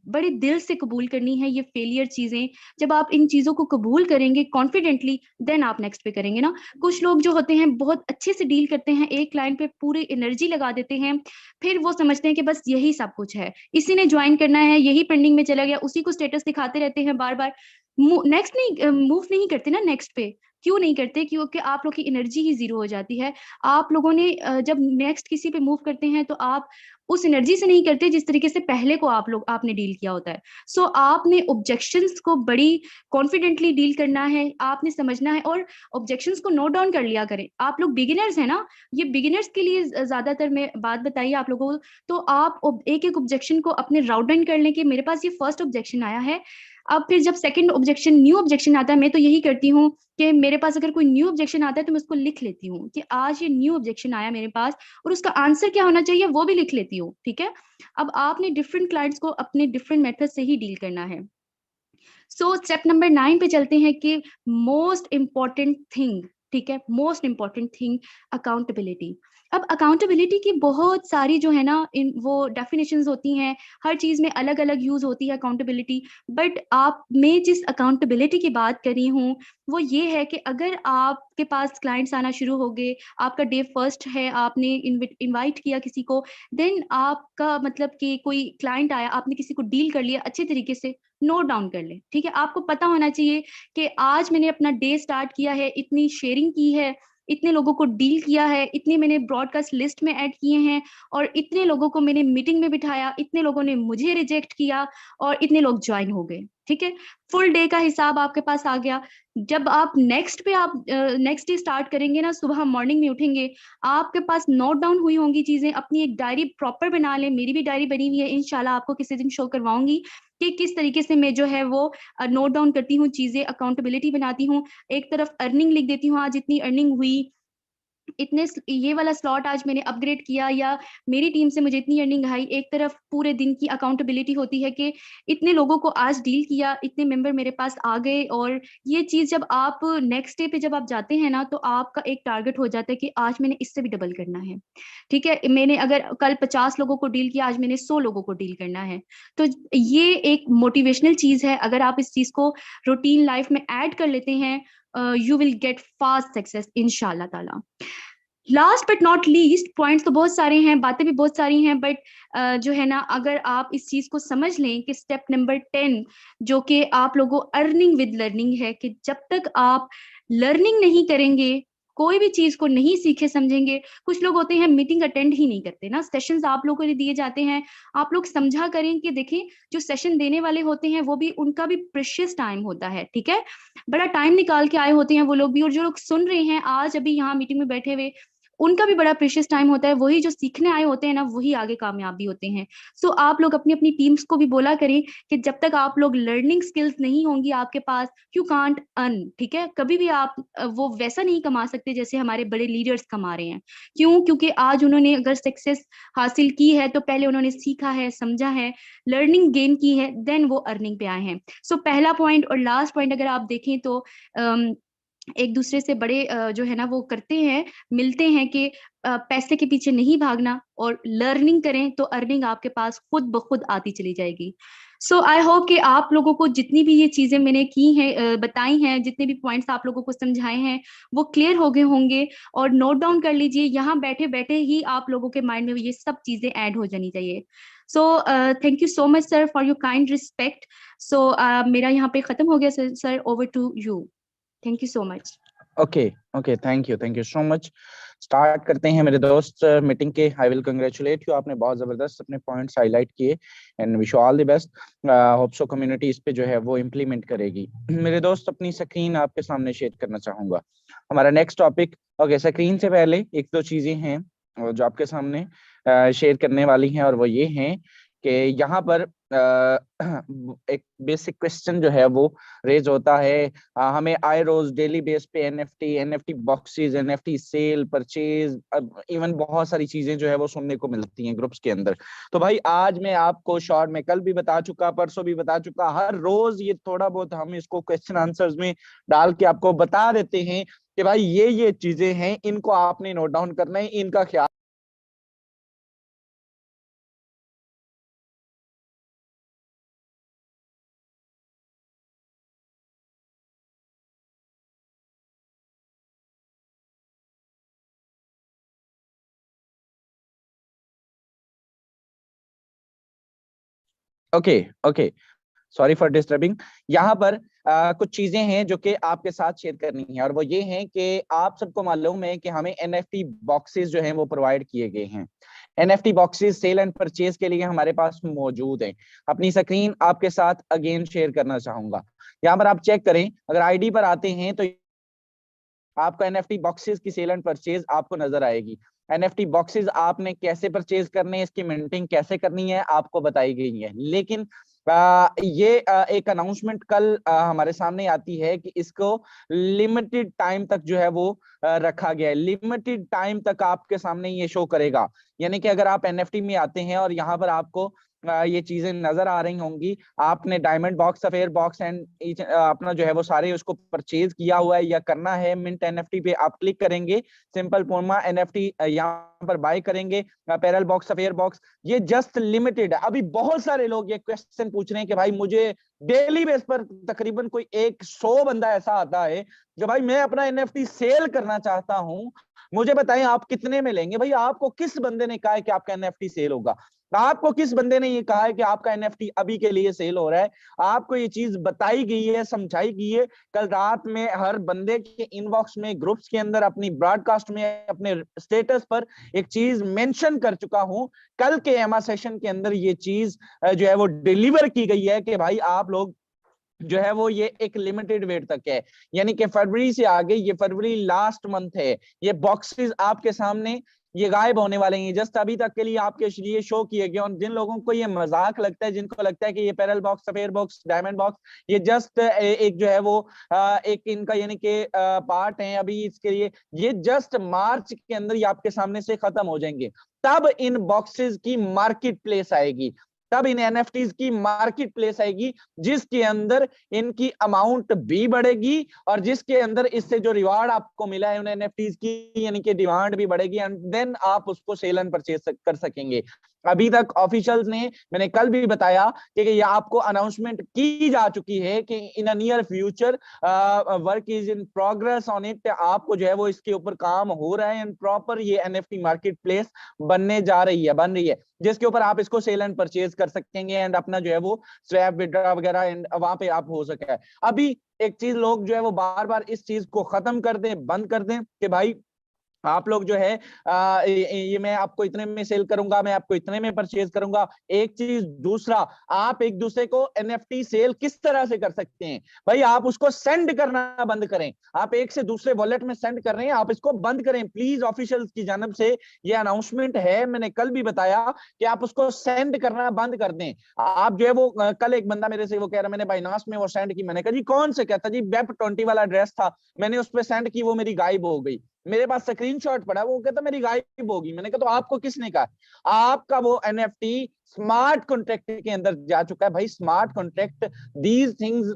बड़े दिल से कबूल करनी है ये फेलियर चीजें। जब आप इन चीजों को कबूल करेंगे कॉन्फिडेंटली, देन आप नेक्स्ट पे करेंगे ना। कुछ लोग जो होते हैं बहुत अच्छे से डील करते हैं, एक क्लाइंट पे पूरी एनर्जी लगा देते हैं, फिर वो समझते हैं कि बस यही सब कुछ है, इसी ने ज्वाइन करना है, यही पेंडिंग में चला गया, उसी को स्टेटस दिखाते रहते हैं बार बार, नेक्स्ट नहीं मूव नहीं करते ना नेक्स्ट पे। क्यों नहीं करते? क्योंकि आप लोग की एनर्जी ही जीरो हो जाती है। आप लोगों ने जब नेक्स्ट किसी पे मूव करते हैं तो आप उस एनर्जी से नहीं करते जिस तरीके से पहले को आपने डील किया होता है। आपने ऑब्जेक्शंस को बड़ी कॉन्फिडेंटली डील करना है, आपने समझना है, और ऑब्जेक्शंस को नोट डाउन कर लिया करें। आप लोग बिगिनर्स हैं ना, ये बिगिनर्स के लिए ज्यादातर मैं बात बताइए आप लोगों को। तो आप एक एक ऑब्जेक्शन को अपने राउट डाउन कर लें कि मेरे पास ये फर्स्ट ऑब्जेक्शन आया है। अब फिर जब सेकंड ऑब्जेक्शन, न्यू ऑब्जेक्शन आता है, मैं तो यही करती हूँ कि मेरे पास अगर कोई न्यू ऑब्जेक्शन आता है तो मैं उसको लिख लेती हूँ कि आज ये न्यू ऑब्जेक्शन आया मेरे पास, और उसका आंसर क्या होना चाहिए वो भी लिख लेती हूँ, ठीक है। अब आपने डिफरेंट क्लाइंट्स को अपने डिफरेंट मेथड से ही डील करना है। स्टेप नंबर 9 पे चलते हैं कि मोस्ट इंपॉर्टेंट थिंग, ठीक है, मोस्ट इंपॉर्टेंट थिंग, अकाउंटेबिलिटी। अब अकाउंटेबिलिटी की बहुत सारी जो है ना वो डेफिनेशंस होती हैं, हर चीज में अलग अलग यूज होती है अकाउंटेबिलिटी। बट आप मैं जिस अकाउंटेबिलिटी की बात कर रही हूँ वो ये है कि अगर आपके पास क्लाइंट्स आना शुरू हो गए, आपका डे फर्स्ट है, आपने इनवाइट किया किसी को, देन आपका मतलब कि कोई क्लाइंट आया, आपने किसी को डील कर लिया अच्छे तरीके से, नोट डाउन कर ले, ठीक है। आपको पता होना चाहिए कि आज मैंने अपना डे स्टार्ट किया है, इतनी शेयरिंग की है, इतने लोगों को डील किया है, इतने मैंने ब्रॉडकास्ट लिस्ट में ऐड किए हैं, और इतने लोगों को मैंने मीटिंग में बिठाया, इतने लोगों ने मुझे रिजेक्ट किया, और इतने लोग ज्वाइन हो गए, ठीक है। फुल डे का हिसाब आपके पास आ गया। जब आप नेक्स्ट डे स्टार्ट करेंगे ना, सुबह मॉर्निंग में उठेंगे, आपके पास नोट डाउन हुई होंगी चीजें, अपनी एक डायरी प्रॉपर बना लें, मेरी भी डायरी बनी हुई है, इंशाल्लाह आपको किसी दिन शो करवाऊंगी कि किस तरीके से मैं जो है वो नोट डाउन करती हूँ चीजें, अकाउंटेबिलिटी बनाती हूँ। एक तरफ अर्निंग लिख देती हूँ, आज इतनी अर्निंग हुई, इतने ये वाला स्लॉट आज मैंने अपग्रेड किया, या मेरी टीम से मुझे इतनी अर्निंग आई। एक तरफ पूरे दिन की अकाउंटेबिलिटी होती है कि इतने लोगों को आज डील किया, इतने मेंबर मेरे पास आ गए। और ये चीज जब आप नेक्स्ट डे पे जब आप जाते हैं ना, तो आपका एक टारगेट हो जाता है कि आज मैंने इससे भी डबल करना है, ठीक है। मैंने अगर कल 50 लोगों को डील किया, आज मैंने 100 लोगों को डील करना है। तो ये एक मोटिवेशनल चीज है, अगर आप इस चीज को रूटीन लाइफ में ऐड कर लेते हैं, you will get fast success इंशाल्लाह ताला। Last but not least, points तो बहुत सारे हैं, बातें भी बहुत सारी हैं, बट जो है ना, अगर आप इस चीज को समझ लें कि स्टेप नंबर 10 जो कि आप लोगों अर्निंग विद लर्निंग है, कि जब तक आप लर्निंग नहीं करेंगे, कोई भी चीज को नहीं सीखे समझेंगे। कुछ लोग होते हैं मीटिंग अटेंड ही नहीं करते ना, सेशंस आप लोगों को दिए जाते हैं, आप लोग समझा करें कि देखें जो सेशन देने वाले होते हैं वो भी, उनका भी प्रेशियस टाइम होता है, ठीक है, बड़ा टाइम निकाल के आए होते हैं वो लोग भी, और जो लोग सुन रहे हैं आज अभी यहाँ मीटिंग में बैठे हुए, उनका भी बड़ा प्रेशियस टाइम होता है, वही जो सीखने आए होते हैं ना वही आगे कामयाबी होते हैं। सो आप लोग अपनी अपनी टीम्स को भी बोला करें कि जब तक आप लोग लर्निंग स्किल्स नहीं होंगी आपके पास, यू कांट अर्न, ठीक है? कभी भी आप वो वैसा नहीं कमा सकते जैसे हमारे बड़े लीडर्स कमा रहे हैं। क्यों? क्योंकि आज उन्होंने अगर सक्सेस हासिल की है तो पहले उन्होंने सीखा है, समझा है, लर्निंग गेन की है, देन वो अर्निंग पे आए हैं। सो पहला पॉइंट और लास्ट पॉइंट अगर आप देखें तो एक दूसरे से बड़े जो है ना वो करते हैं, मिलते हैं कि पैसे के पीछे नहीं भागना और लर्निंग करें तो अर्निंग आपके पास खुद ब खुद आती चली जाएगी। सो आई होप कि आप लोगों को जितनी भी ये चीजें मैंने की हैं, बताई हैं, जितने भी पॉइंट्स आप लोगों को समझाए हैं वो क्लियर हो गए होंगे। और नोट डाउन कर लीजिए, यहाँ बैठे बैठे ही आप लोगों के माइंड में ये सब चीजें ऐड हो जानी चाहिए। So thank you so much sir for your kind respect. So मेरा यहाँ पे खत्म हो गया sir, over to you. Thank you so much. Okay okay, thank you so much. Start करते हैं मेरे दोस्त मीटिंग के। आई विल कंग्रेचुलेट यू, आपने बहुत जबरदस्त अपने पॉइंट्स हाईलाइट किए and wish you all the best. Hope so community इस पे जो है वो इम्प्लीमेंट करेगी। मेरे दोस्त अपनी स्क्रीन आपके सामने शेयर करना चाहूंगा, हमारा नेक्स्ट टॉपिक। ओके, स्क्रीन से पहले एक दो चीजें हैं जो आपके सामने शेयर करने वाली हैं, और वो ये हैं कि यहाँ पर एक बेसिक क्वेश्चन जो है वो रेज होता है। हमें आए रोज डेली बेस पे NFT boxes, NFT cell purchase, even बहुत सारी चीजें जो है वो सुनने को मिलती हैं ग्रुप्स के अंदर। तो भाई आज मैं आपको शॉर्ट में कल भी बता चुका, परसों भी बता चुका, हर रोज ये थोड़ा बहुत हम इसको क्वेश्चन आंसर्स में डाल के आपको बता देते हैं कि भाई ये चीजें हैं, इनको आपने नोट डाउन करना है, इनका ख्याल। Okay okay, sorry for disturbing. यहाँ पर कुछ चीजें हैं जो कि आपके साथ शेयर करनी है, और वो ये हैं कि आप सबको मालूम है कि हमें एनएफटी बॉक्सेस जो हैं वो प्रोवाइड किए गए हैं। NFT boxes sell and purchase के लिए हमारे पास मौजूद हैं। अपनी स्क्रीन आपके साथ अगेन शेयर करना चाहूंगा। यहाँ पर आप चेक करें, अगर आईडी पर आते हैं तो आपको एनएफटी बॉक्सेस की सेल एंड परचेज आपको नजर आएगी। एनएफटी बॉक्सेस आपने कैसे परचेज करने हैं, इसकी मिंटिंग कैसे करनी है आपको बताई गई है। लेकिन एक अनाउंसमेंट कल हमारे सामने आती है कि इसको लिमिटेड टाइम तक जो है वो रखा गया है। लिमिटेड टाइम तक आपके सामने ये शो करेगा, यानी कि अगर आप एनएफटी में आते हैं और यहाँ पर आपको ये चीजें नजर आ रही होंगी, आपने diamond box, sphere box and अपना जो है वो सारे उसको परचेज किया हुआ है या करना है। मिंट एनएफटी पे आप क्लिक करेंगे, सिंपल पूर्मा एनएफटी यहाँ पर बाय करेंगे। पैरल बॉक्स, सफेयर बॉक्स, ये जस्ट लिमिटेड है। अभी बहुत सारे लोग ये क्वेश्चन पूछ रहे हैं कि भाई मुझे डेली बेस पर तकरीबन कोई 100 बंदा ऐसा आता है कि भाई मैं अपना एनएफटी सेल करना चाहता हूं, मुझे बताएं आप कितने में लेंगे। भाई आपको किस बंदे ने कहा है कि आपका एनएफटी सेल होगा? आपको किस बंदे ने ये कहा है कि आपका एनएफटी अभी के लिए सेल हो रहा है? आपको ये चीज बताई गई है, समझाई गई है। कल रात में हर बंदे के इनबॉक्स में, ग्रुप्स के अंदर, अपनी ब्रॉडकास्ट में, अपने स्टेटस पर एक चीज मेंशन कर चुका हूं। कल के एमा सेशन के अंदर ये चीज जो है वो डिलीवर की गई है कि भाई आप लोग जो है वो ये एक लिमिटेड वेट तक है, यानी कि फरवरी से आगे, ये फरवरी लास्ट मंथ है, ये बॉक्सेस आपके सामने ये गायब होने वाले हैं। जस्ट अभी तक के लिए आपके लिए शो किए गए। और जिन लोगों को ये मजाक लगता है, जिनको लगता है कि ये parallel box, sphere box, diamond box, ये जस्ट एक जो है वो एक इनका यानी कि पार्ट है अभी इसके लिए, ये जस्ट मार्च के अंदर ये आपके सामने से खत्म हो जाएंगे। तब इन बॉक्सेस की मार्केट प्लेस आएगी, तब इन एनएफटीज की मार्केट प्लेस आएगी, जिसके अंदर इनकी अमाउंट भी बढ़ेगी और जिसके अंदर इससे जो रिवार्ड आपको मिला है उन एनएफटीज की, यानी कि डिमांड भी बढ़ेगी, एंड देन आप उसको सेल एंड परचेज कर सकेंगे। अभी तक ऑफिशियल्स ने, मैंने कल भी बताया कि ये आपको अनाउंसमेंट की जा चुकी है कि in a near future work is in progress on it. आपको जो है वो इसके ऊपर काम हो रहा है एंड प्रॉपर ये एनएफटी मार्केट प्लेस बनने जा रही है, बन रही है, जिसके ऊपर आप इसको सेल एंड परचेज कर सकेंगे एंड अपना जो है वो स्वैप, विड्रॉ वगैरह एंड वहां पे आप हो सके। अभी एक चीज लोग जो है वो बार बार इस चीज को खत्म कर दें, बंद कर दें कि भाई आप लोग जो है ये मैं आपको इतने में सेल करूंगा, मैं आपको इतने में परचेज करूंगा, एक चीज। दूसरा, आप एक दूसरे को एनएफटी सेल किस तरह से कर सकते हैं भाई, आप उसको सेंड करना बंद करें। आप एक से दूसरे वॉलेट में सेंड कर रहे हैं, आप इसको बंद करें प्लीज। ऑफिशियल्स की जानब से ये अनाउंसमेंट है, मैंने कल भी बताया कि आप उसको सेंड करना बंद कर दें। आप जो है वो कल एक बंदा मेरे से वो कह रहा, मैंने बाइनांस में वो सेंड की, मैंने कहा जी कौन से, कहता जी वेब20 वाला एड्रेस था, मैंने उस पर सेंड की, वो मेरी गायब हो गई। मेरे पास स्क्रीनशॉट पड़ा, वो कहता मेरी गायब होगी। मैंने कहा तो आपको किसने कहा? आपका वो एनएफटी स्मार्ट कॉन्ट्रैक्ट के अंदर जा चुका है भाई। स्मार्ट कॉन्ट्रैक्ट, दीज थिंग्स,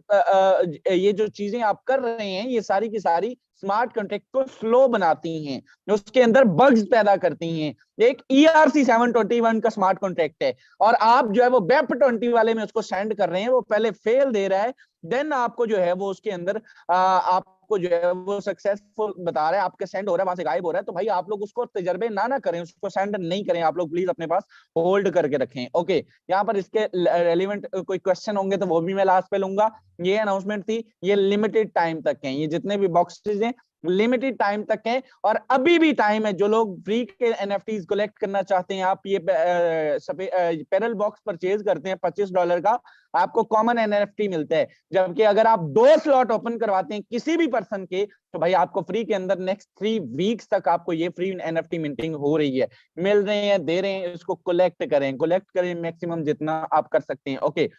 ये जो चीजें आप कर रहे हैं ये सारी की सारी स्मार्ट कॉन्ट्रैक्ट को स्लो बनाती हैं, उसके अंदर बग्स पैदा करती हैं। एक ERC-721 का स्मार्ट कॉन्ट्रैक्ट है और आप जो है वो वेब20 वाले में उसको सेंड कर रहे हैं, वो पहले फेल दे रहा है, देन आपको जो है वो उसके अंदर आपको जो है वो सक्सेसफुल बता रहा है, आपके सेंड हो रहा है, वहां से गायब हो रहा है। तो भाई आप लोग उसको तजर्बे ना करें, उसको सेंड नहीं करें, आप लोग प्लीज अपने पास होल्ड करके रखें। ओके, यहाँ पर इसके रेलिवेंट कोई क्वेश्चन होंगे तो वो भी मैं लास्ट पे लूंगा। ये अनाउंसमेंट थी, ये लिमिटेड टाइम तक है, ये जितने भी बॉक्सेज हैं लिमिटेड टाइम तक है और अभी भी टाइम है। जो लोग फ्री के एनएफटीज कलेक्ट करना चाहते हैं, आप ये पैरल बॉक्स परचेज करते हैं $25 का, आपको कॉमन एनएफटी मिलता है। जबकि अगर आप 2 स्लॉट ओपन करवाते हैं किसी भी पर्सन के, तो भाई आपको फ्री के अंदर नेक्स्ट 3 वीक्स तक आपको ये फ्री एनएफटी मिंटिंग हो रही है, मिल रहे हैं, दे रहे हैं। इसको कलेक्ट करें मैक्सिमम जितना आप कर सकते हैं। ओके,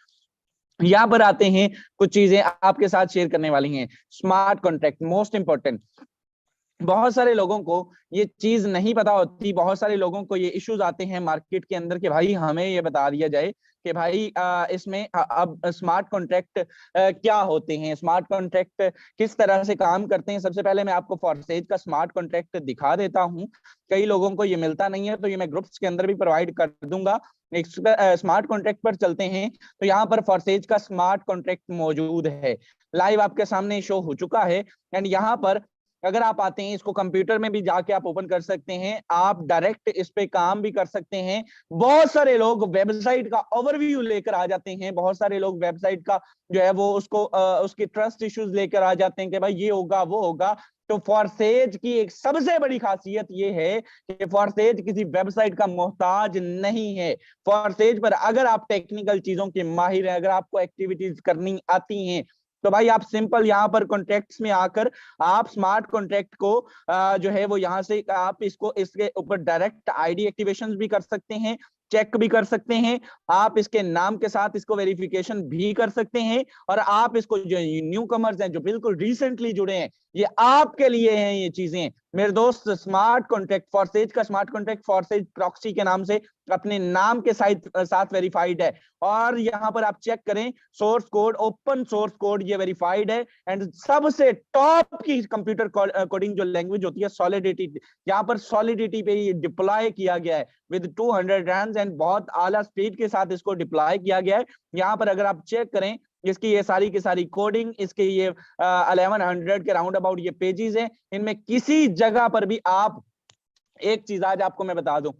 यहां पर आते हैं, कुछ चीजें आपके साथ शेयर करने वाली हैं। Smart contract most important. बहुत सारे लोगों को ये चीज नहीं पता होती, बहुत सारे लोगों को ये इश्यूज आते हैं मार्केट के अंदर कि भाई हमें ये बता दिया जाए कि भाई इसमें अब स्मार्ट कॉन्ट्रैक्ट क्या होते हैं, स्मार्ट कॉन्ट्रैक्ट किस तरह से काम करते हैं। सबसे पहले मैं आपको फॉरसेज का स्मार्ट कॉन्ट्रैक्ट दिखा देता हूं, कई लोगों को ये मिलता नहीं है, तो ये मैं ग्रुप्स के अंदर भी प्रोवाइड कर दूंगा। स्मार्ट कॉन्ट्रैक्ट पर चलते हैं, तो यहाँ पर फॉरसेज का स्मार्ट कॉन्ट्रैक्ट मौजूद है, लाइव आपके सामने शो हो चुका है। एंड यहाँ पर अगर आप आते हैं, इसको कंप्यूटर में भी जाके आप ओपन कर सकते हैं, आप डायरेक्ट इस पे काम भी कर सकते हैं। बहुत सारे लोग वेबसाइट का ओवरव्यू लेकर आ जाते हैं, बहुत सारे लोग वेबसाइट का जो है वो उसको उसके ट्रस्ट इश्यूज लेकर आ जाते हैं कि भाई ये होगा वो होगा। तो फॉरसेज की एक सबसे बड़ी खासियत ये है कि फॉरसेज किसी वेबसाइट का मोहताज नहीं है। फॉरसेज पर अगर आप टेक्निकल चीजों के माहिर हैं, अगर आपको एक्टिविटीज करनी आती हैं, तो भाई आप सिंपल यहाँ पर कॉन्ट्रैक्ट्स में आकर आप स्मार्ट कॉन्ट्रैक्ट को जो है वो यहाँ से आप इसको इसके ऊपर डायरेक्ट आईडी एक्टिवेशन भी कर सकते हैं, चेक भी कर सकते हैं, आप इसके नाम के साथ इसको वेरिफिकेशन भी कर सकते हैं। और आप इसको जो न्यू कमर्स हैं, जो बिल्कुल रिसेंटली जुड़े हैं, ये आपके लिए हैं ये चीजें मेरे दोस्त। स्मार्ट कॉन्ट्रैक्ट फॉरसेज का स्मार्ट कॉन्ट्रैक्ट फॉरसेज प्रॉक्सी के नाम से अपने नाम के साथ वेरीफाइड है। और यहाँ पर आप चेक करें, source code open source code ये वेरीफाइड है। एंड सबसे टॉप की कंप्यूटर कोडिंग जो लैंग्वेज होती है सॉलिडिटी, यहाँ पर सॉलिडिटी पे ये डिप्लॉय किया गया है विद 200 रैम्स एंड बहुत आला स्पीड के साथ इसको डिप्लॉय किया गया है। यहाँ पर अगर आप चेक करें इसकी ये सारी की सारी कोडिंग, इसके ये 1100 के राउंड अबाउट ये पेजेस हैं, इनमें किसी जगह पर भी आप एक चीज आज आपको मैं बता दूं,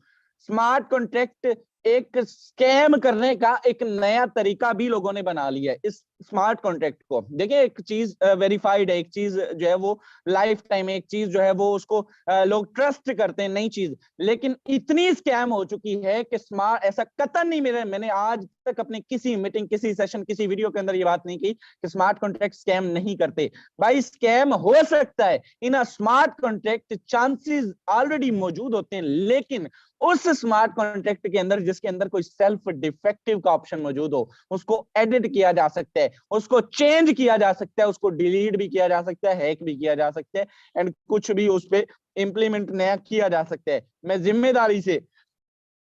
स्मार्ट कॉन्ट्रैक्ट एक स्कैम करने का एक नया तरीका भी लोगों ने बना लिया है। इस स्मार्ट कॉन्ट्रैक्ट को देखिए, एक चीज वेरीफाइड है, एक चीज जो है वो लाइफ टाइम है, एक चीज जो है वो उसको लोग ट्रस्ट करते हैं, नई चीज। लेकिन इतनी स्कैम हो चुकी है कि स्मार्ट ऐसा कतई नहीं, मैंने आज तक अपने किसी मीटिंग, किसी सेशन, किसी वीडियो के अंदर ये बात नहीं की कि स्मार्ट कॉन्ट्रैक्ट स्कैम नहीं करते। भाई स्कैम हो सकता है, in a smart contract chances already मौजूद होते हैं, लेकिन उस स्मार्ट कॉन्ट्रैक्ट के अंदर जिसके अंदर कोई सेल्फ डिफेक्टिव का ऑप्शन मौजूद हो, उसको एडिट किया जा सकता है, उसको चेंज किया जा सकता है, उसको डिलीट भी किया जा सकता है, हैक भी किया जा सकता है, एंड कुछ भी उस पर इंप्लीमेंट नया किया जा सकता है। मैं जिम्मेदारी से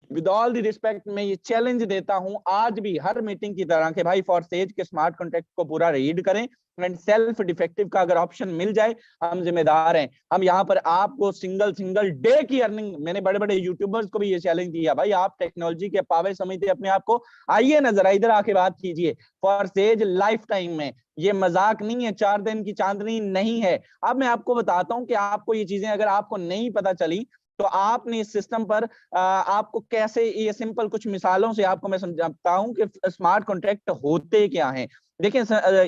विद ऑल दी रिस्पेक्ट मैं ये चैलेंज देता हूं आज भी हर मीटिंग की तरह के भाई फॉरसेज के स्मार्ट कॉन्ट्रैक्ट को पूरा रीड करें, एंड सेल्फ डिफेक्टिव का अगर ऑप्शन मिल जाए, हम जिम्मेदार हैं। हम यहाँ पर आपको सिंगल डे की अर्निंग, मैंने बड़े बड़े यूट्यूबर्स को भी ये चैलेंज दिया, भाई आप टेक्नोलॉजी के पावे समझते अपने आप को, आइए ना जरा इधर आके बात कीजिए। फॉरसेज लाइफ टाइम में, ये मजाक नहीं है, 4 दिन की चांदनी नहीं है। अब मैं आपको बताता हूं कि आपको ये चीजें अगर आपको नहीं पता चली तो आपने इस सिस्टम पर आपको कैसे, ये सिंपल कुछ मिसालों से आपको मैं समझाता हूं कि स्मार्ट कॉन्ट्रैक्ट होते क्या हैं। देखिए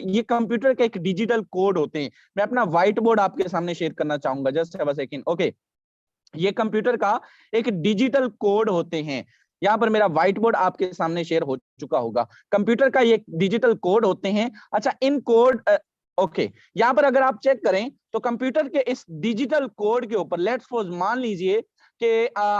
ये कंप्यूटर के एक डिजिटल कोड होते हैं। मैं अपना व्हाइट बोर्ड आपके सामने शेयर करना चाहूंगा, just have a second. Okay, ये कंप्यूटर का एक डिजिटल कोड होते हैं। यहाँ पर मेरा व्हाइट बोर्ड आपके सामने शेयर हो चुका होगा। कंप्यूटर का ये डिजिटल कोड होते हैं। अच्छा, इन कोड ओके, यहाँ पर अगर आप चेक करें तो कंप्यूटर के इस डिजिटल कोड के ऊपर लेट्स सपोज मान लीजिए कि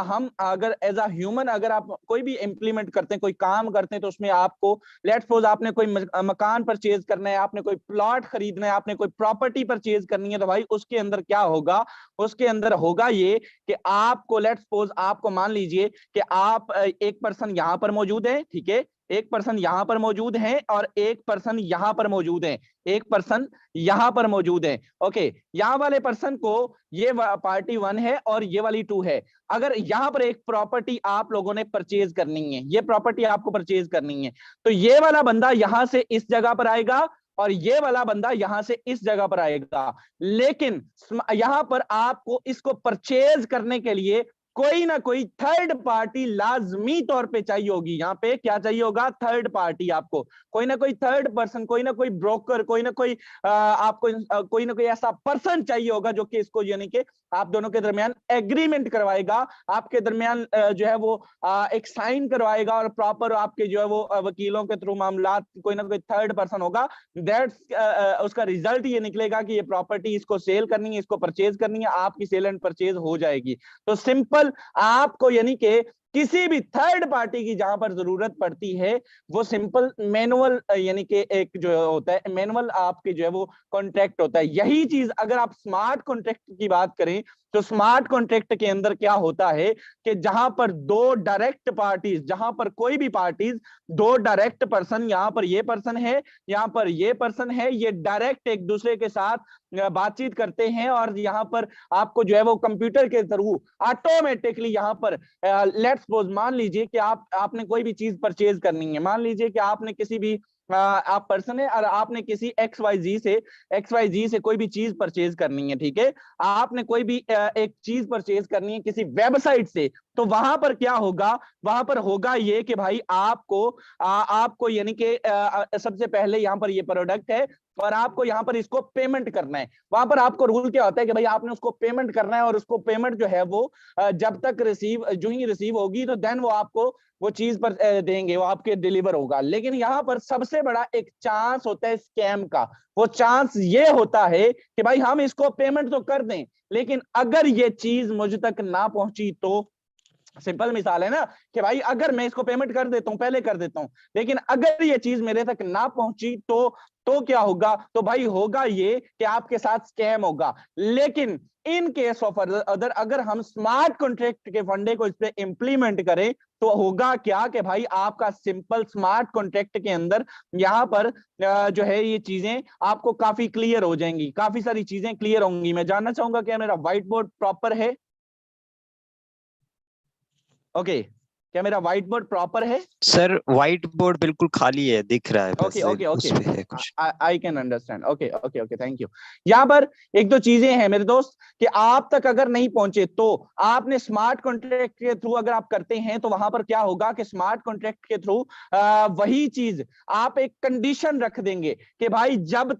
हम अगर एज अ ह्यूमन अगर आप कोई भी इंप्लीमेंट करते हैं, कोई काम करते हैं, तो उसमें आपको लेट्स सपोज आपने कोई मकान परचेज करना है, आपने कोई प्लॉट खरीदना है, आपने कोई प्रॉपर्टी परचेज करनी है, तो भाई उसके अंदर क्या होगा, उसके अंदर होगा ये कि आपको लेट्स सपोज आपको मान लीजिए कि आप एक पर्सन यहां पर मौजूद है, ठीक है, एक पर्सन यहां पर मौजूद है और एक पर्सन यहां पर मौजूद है, एक पर्सन यहां पर मौजूद है। ओके, यहां वाले पर्सन को ये पार्टी 1 है और ये वाली 2 है। अगर यहां पर एक प्रॉपर्टी आप लोगों ने परचेज करनी है, ये प्रॉपर्टी आपको परचेज करनी है, तो ये वाला बंदा यहां से इस जगह पर आएगा और ये वाला बंदा यहां से इस जगह पर आएगा। लेकिन यहां पर आपको इसको परचेज करने के लिए कोई ना कोई थर्ड पार्टी लाजमी तौर पे चाहिए होगी। यहां पे क्या चाहिए होगा, थर्ड पार्टी। आपको कोई ना कोई थर्ड पर्सन, कोई ना कोई ब्रोकर, कोई ना कोई आपको कोई ना कोई ऐसा पर्सन चाहिए होगा जो कि इसको यानी कि आप दोनों के दरमियान एग्रीमेंट करवाएगा, आपके दरमियान जो है वो एक साइन करवाएगा और प्रॉपर आपके जो है वो वकीलों के थ्रू मामला, कोई ना कोई थर्ड पर्सन होगा। दैट्स उसका रिजल्ट ये निकलेगा कि ये प्रॉपर्टी इसको सेल करनी है, इसको परचेज करनी है, आपकी सेल एंड परचेज हो जाएगी। तो सिंपल आपको यानी कि किसी भी थर्ड पार्टी की जहां पर जरूरत पड़ती है वो सिंपल मैनुअल यानी कि एक जो होता है मैनुअल आपके जो है वो कॉन्ट्रैक्ट होता है। यही चीज अगर आप स्मार्ट कॉन्ट्रैक्ट की बात करें तो स्मार्ट कॉन्ट्रैक्ट के अंदर क्या होता है कि जहां पर दो डायरेक्ट पार्टीज, जहां पर कोई भी पार्टीज, दो डायरेक्ट पर्सन, यहां पर ये पर्सन है, यहां पर ये पर्सन है, ये डायरेक्ट एक दूसरे के साथ बातचीत करते हैं और यहां पर आपको जो है वो कंप्यूटर के थ्रू ऑटोमेटिकली यहां पर लेट्स सपोज मान लीजिए कि आपने कोई भी चीज परचेज करनी है, मान लीजिए कि आपने किसी भी आप पर्सन है और आपने किसी एक्स वाई जी से कोई भी चीज परचेज करनी है, ठीक है, आपने कोई भी एक चीज परचेज करनी है किसी वेबसाइट से, तो वहां पर क्या होगा, वहां पर होगा ये कि भाई आपको यानी कि सबसे पहले यहां पर ये प्रोडक्ट है और आपको यहां पर इसको पेमेंट करना है। वहां पर आपको रूल क्या होता है कि भाई आपने उसको पेमेंट करना है और उसको पेमेंट जो है वो जब तक जो ही रिसीव होगी तो देन वो आपको वो चीज पर देंगे, वो आपके डिलीवर होगा। लेकिन यहाँ पर सबसे बड़ा एक चांस होता है स्कैम का। वो चांस ये होता है कि भाई हम इसको पेमेंट तो कर दें, लेकिन अगर ये चीज मुझ तक ना पहुंची तो, सिंपल मिसाल है ना कि भाई अगर मैं इसको पेमेंट कर देता हूं, पहले कर देता हूं, लेकिन अगर ये चीज मेरे तक ना पहुंची तो क्या होगा, तो भाई होगा ये कि आपके साथ स्कैम होगा। लेकिन इन केस ऑफ अदर अगर हम स्मार्ट कॉन्ट्रैक्ट के फंडे को इस पे इंप्लीमेंट करें तो होगा क्या कि भाई आपका सिंपल स्मार्ट कॉन्ट्रैक्ट के अंदर यहां पर जो है ये चीजें आपको काफी क्लियर हो जाएंगी, काफी सारी चीजें क्लियर होंगी। मैं जानना चाहूंगा क्या मेरा व्हाइट बोर्ड प्रॉपर है? ओके, क्या मेरा व्हाइट बोर्ड प्रॉपर है? सर व्हाइट बोर्ड बिल्कुल खाली है, दिख रहा है बस। ओके ओके ओके, उसपे है कुछ। I can understand. Okay okay okay, thank you. यहाँ पर एक दो चीजें हैं मेरे दोस्त कि आप तक अगर नहीं पहुंचे तो आपने स्मार्ट कॉन्ट्रैक्ट के थ्रू अगर आप करते हैं तो वहां पर क्या होगा कि स्मार्ट कॉन्ट्रैक्ट के थ्रू वही चीज आप एक कंडीशन रख देंगे कि भाई जब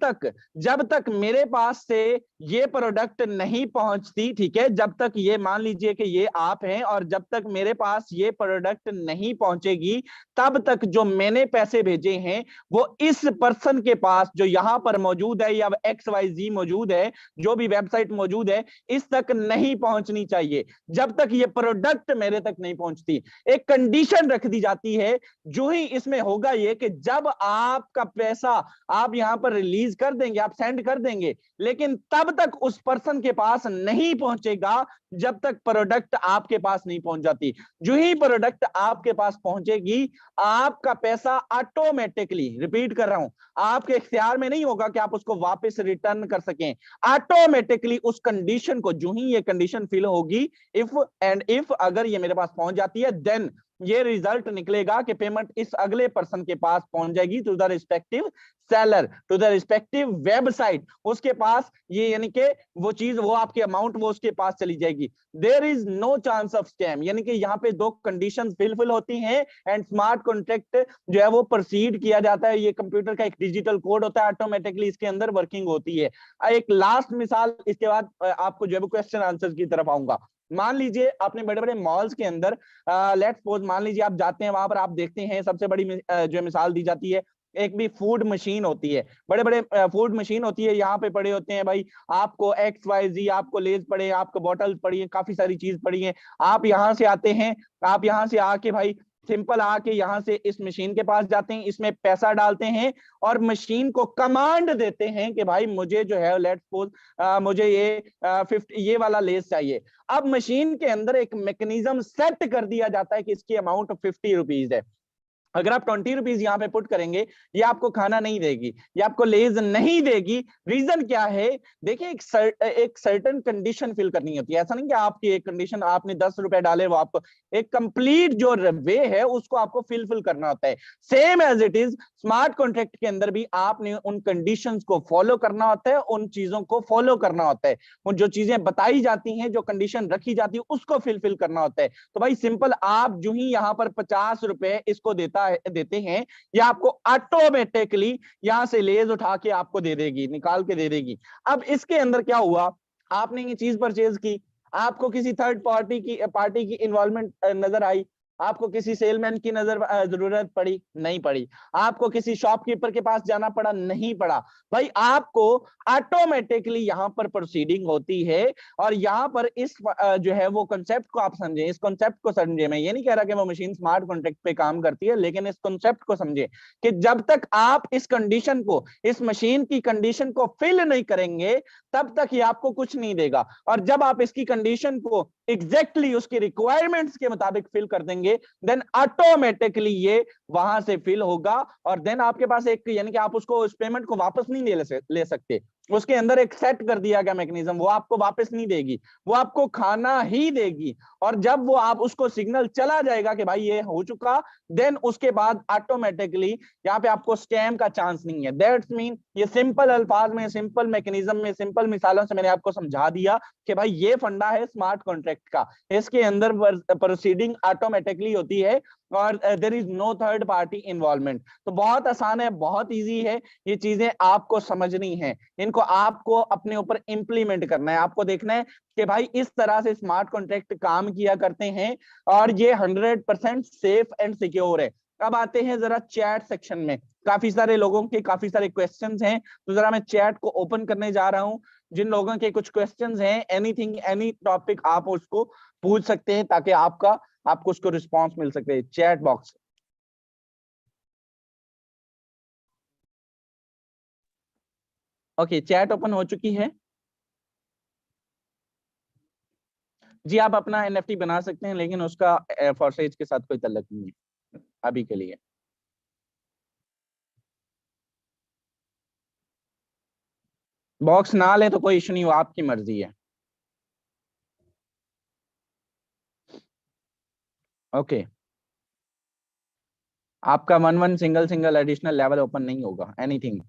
तक मेरे पास से ये प्रोडक्ट नहीं पहुंचती, ठीक है, जब तक ये मान लीजिए कि ये आप हैं और जब तक मेरे पास ये प्रोडक्ट नहीं पहुंचेगी तब तक जो मैंने पैसे भेजे हैं वो इस पर्सन के पास जो यहां पर मौजूद है या XYZ मौजूद है, जो भी वेबसाइट मौजूद है, इस तक नहीं पहुंचनी चाहिए जब तक ये प्रोडक्ट मेरे तक नहीं पहुंचती। एक कंडीशन रख दी जाती है। जो ही इसमें होगा ये कि जब आपका पैसा आप यहां पर रिलीज कर देंगे, आप सेंड कर देंगे, लेकिन तब तक उस पर्सन के पास नहीं पहुंचेगा जब तक प्रोडक्ट आपके पास नहीं पहुंच जाती। जो ही प्रोडक्ट आपके पास पहुंचेगी आपका पैसा ऑटोमेटिकली, रिपीट कर रहा हूं, आपके इख्तियार में नहीं होगा कि आप उसको वापस रिटर्न कर सकें। ऑटोमेटिकली उस कंडीशन को, जो ही ये कंडीशन फिल होगी, इफ अगर ये मेरे पास पहुंच जाती है देन ये रिजल्ट निकलेगा कि पेमेंट इस अगले पर्सन के पास पहुंच जाएगी, to the respective seller, to the respective website, उसके पास ये यानी कि वो चीज, वो आपकी अमाउंट वो उसके पास चली जाएगी। There is no chance of scam, यानी कि यहाँ पे दो कंडीशंस फिलफिल होती हैं एंड स्मार्ट कॉन्ट्रैक्ट जो है वो प्रोसीड किया जाता है। ये कंप्यूटर का एक डिजिटल कोड होता है, ऑटोमेटिकली इसके अंदर वर्किंग होती है। एक लास्ट मिसाल, इसके बाद आपको जो है क्वेश्चन आंसर की तरफ आऊंगा। मान लीजिए आपने बड़े बड़े मॉल्स के अंदर लेट्स सपोज मान लीजिए आप जाते हैं, वहां पर आप देखते हैं सबसे बड़ी जो मिसाल दी जाती है, एक भी फूड मशीन होती है, बड़े बड़े फूड मशीन होती है, यहाँ पे पड़े होते हैं भाई आपको XYZ, आपको लेज पड़े हैं, आपको बॉटल्स पड़ी हैं, काफी सारी चीज पड़ी हैं। आप यहाँ से आते हैं, आप यहाँ से आके भाई सिंपल आके यहाँ से इस मशीन के पास जाते हैं, इसमें पैसा डालते हैं और मशीन को कमांड देते हैं कि भाई मुझे जो है लेट्स सपोज मुझे ये 50 ये वाला लेस चाहिए। अब मशीन के अंदर एक मैकेनिज्म सेट कर दिया जाता है कि इसकी अमाउंट 50 रुपीज है। अगर आप 20 रुपीज यहाँ पे पुट करेंगे, ये आपको खाना नहीं देगी, ये आपको लेज नहीं देगी। रीजन क्या है? देखिए एक सर्टेन कंडीशन फिल करनी होती है। ऐसा नहीं कि आपकी एक कंडीशन, आपने 10 रुपए डाले, वो आपको एक कंप्लीट जो वे है उसको आपको फिल करना होता है। Same as it is smart contract के अंदर भी आपने उन कंडीशंस को फॉलो करना होता है, उन चीजों को फॉलो करना होता है, उन जो चीजें बताई जाती हैं, जो कंडीशन रखी जाती है उसको फिल करना होता है। तो भाई सिंपल, आप जो ही यहाँ पर 50 रुपए इसको देते हैं, या आपको ऑटोमेटिकली यहां से लेज उठा के आपको दे देगी, निकाल के दे देगी। अब इसके अंदर क्या हुआ, आपने ये चीज परचेज की, आपको किसी थर्ड पार्टी की इन्वॉल्वमेंट नजर आई, आपको किसी सेलमैन की जरूरत पड़ी नहीं पड़ी, आपको किसी शॉपकीपर के पास जाना पड़ा नहीं पड़ा, भाई आपको ऑटोमेटिकली यहां पर प्रोसीडिंग होती है। और यहां पर इस जो है वो कंसेप्ट को आप समझे, इस कंसेप्ट को समझे। मैं ये नहीं कह रहा कि वो मशीन स्मार्ट कॉन्ट्रैक्ट पे काम करती है, लेकिन इस कंसेप्ट को समझे कि जब तक आप इस कंडीशन को, इस मशीन की कंडीशन को फिल नहीं करेंगे, तब तक ये आपको कुछ नहीं देगा। और जब आप इसकी कंडीशन को एग्जैक्टली उसकी रिक्वायरमेंट्स के मुताबिक फिल कर देंगे, देन ऑटोमेटिकली ये वहां से फिल होगा। और देन आपके पास एक, यानी कि आप उसको उस पेमेंट को वापस नहीं ले सकते। उसके अंदर एक सेट कर दिया गया मैकेनिज्म, वो आपको वापस नहीं देगी, वो आपको खाना ही देगी। और जब वो आप उसको सिग्नल चला जाएगा कि भाई ये हो चुका, देन उसके बाद ऑटोमेटिकली यहाँ पे आपको स्कैम का चांस नहीं है। दैट्स मीन ये सिंपल अल्फाज में, सिंपल मैकेनिज्म में, सिंपल मिसालों से मैंने आपको समझा दिया कि भाई ये फंडा है स्मार्ट कॉन्ट्रैक्ट का। इसके अंदर प्रोसीडिंग ऑटोमेटिकली होती है और there is no third party involvement. तो बहुत आसान है, बहुत इजी है, ये चीजें आपको समझनी है, इनको आपको अपने ऊपर इंप्लीमेंट करना है। आपको देखना है कि भाई इस तरह से स्मार्ट कॉन्ट्रैक्ट काम किया करते हैं और ये 100% सेफ एंड सिक्योर है। अब आते हैं जरा चैट सेक्शन में, काफी सारे लोगों के काफी सारे क्वेश्चंस हैं, तो जरा मैं चैट को ओपन करने जा रहा हूं। जिन लोगों के कुछ क्वेश्चंस हैं, एनीथिंग एनी टॉपिक आप उसको पूछ सकते हैं, ताकि आपको उसको रिस्पांस मिल सके। Chat box, okay, chat open हो चुकी है जी। आप अपना NFT बना सकते हैं, लेकिन उसका फॉरसेज के साथ कोई ताल्लुक नहीं है अभी के लिए। बॉक्स ना ले तो कोई इशू नहीं, वो आपकी मर्जी है। ओके, आपका one single additional level open नहीं होगा, एनीथिंग।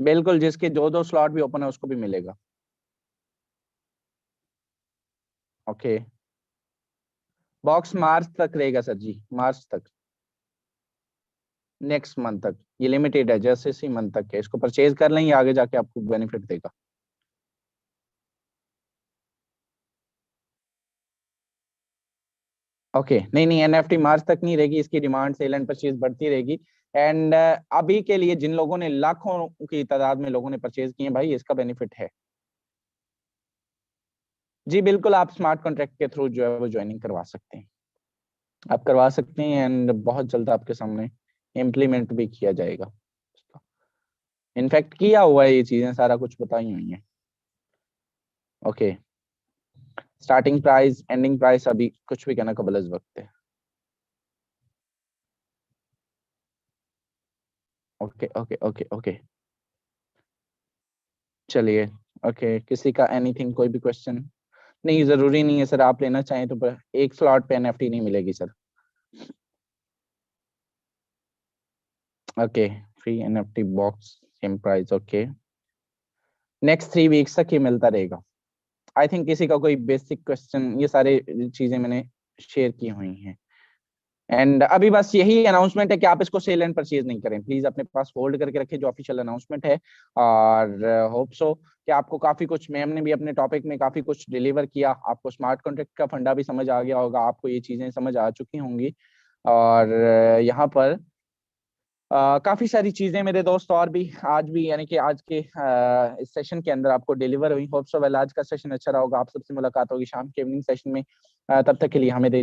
बिल्कुल, जिसके दो स्लॉट भी ओपन है उसको भी मिलेगा। ओके, बॉक्स मार्च तक रहेगा सर जी, मार्च तक, नेक्स्ट मंथ तक। ये लिमिटेड है, जैसे इसी मंथ तक है, इसको परचेज कर लेंगे, आगे जाके आपको बेनिफिट देगा। ओके, नहीं NFT मार्च तक नहीं रहेगी, इसकी डिमांड सेल एंड परचेज बढ़ती रहेगी। एंड अभी के लिए जिन लोगों ने, लाखों की तादाद में लोगों ने परचेज किए भाई, इसका बेनिफिट है जी। बिल्कुल, आप स्मार्ट कॉन्ट्रैक्ट के थ्रू जो है वो ज्वाइनिंग करवा सकते हैं, आप करवा सकते हैं। एंड बहुत जल्द आपके सामने इम्प्लीमेंट भी किया जाएगा, इनफैक्ट किया हुआ है, ये चीजें सारा कुछ बताई हुई हैं। Okay, starting price, ending price अभी कुछ भी कहना कबल अज़ वक्त है। ओके ओके ओके ओके, चलिए। ओके, किसी का एनीथिंग, कोई भी क्वेश्चन? नहीं, जरूरी नहीं है सर, आप लेना चाहें तो एक स्लॉट पे NFT नहीं मिलेगी sir. Okay, free NFT box, same price. Okay, next 3 weeks तक ये मिलता रहेगा। आई थिंक किसी का कोई बेसिक क्वेश्चन, ये सारे चीजें मैंने शेयर की हुई हैं। एंड अभी बस यही अनाउंसमेंट है कि आप इसको सेल एंड परचेज नहीं करें, प्लीज अपने पास होल्ड करके रखें, जो ऑफिशियल अनाउंसमेंट है। और होप सो कि आपको काफी कुछ, मैम ने भी अपने टॉपिक में काफी कुछ डिलीवर किया, आपको स्मार्ट कॉन्ट्रैक्ट का फंडा भी समझ आ गया होगा, आपको ये चीजें समझ आ चुकी होंगी। और यहाँ पर काफी सारी चीजें मेरे दोस्त और भी आज भी, यानी कि आज के इस सेशन के अंदर आपको डिलीवर हुई। होप सो वेल आज का सेशन अच्छा रहा होगा। आप सबसे मुलाकात होगी शाम के इवनिंग सेशन में। तब तक के लिए हमें दे